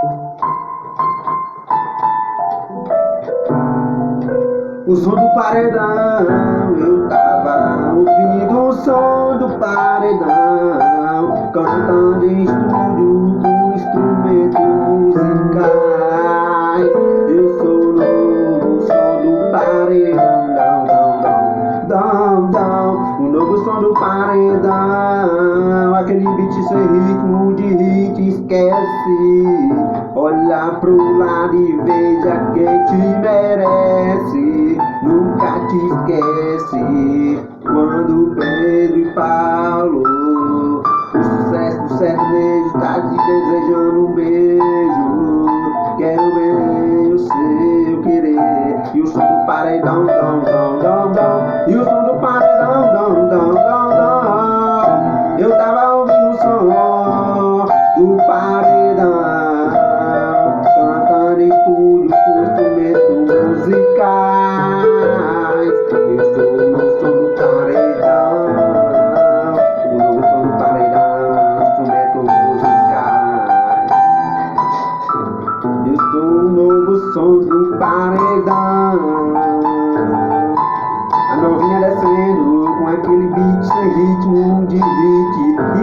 O som do paredão, eu tava ouvindo o som do paredão, cantando em estúdio com instrumentos musicais. Eu sou o novo som do paredão, o novo som do paredão, aquele beat sem ritmo de hit, esquece. Olha pro lado e veja quem te merece, nunca te esquece. Quando Pedro e Paulo, o sucesso do sertanejo tá te desejando um beijo. Quero ver o seu querer. E o som do paredão, e o som do paredão, eu tava ouvindo o som do paredão, cantando em estúdio com instrumentos musicais. Eu sou o novo som do paredão, o novo som do paredão, instrumentos musicais. Eu sou o novo som do paredão. A novinha descendo com aquele beat sem ritmo de hit,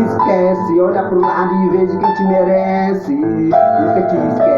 esquece. Olha pro lado e veja quem te merece, nunca te esquece.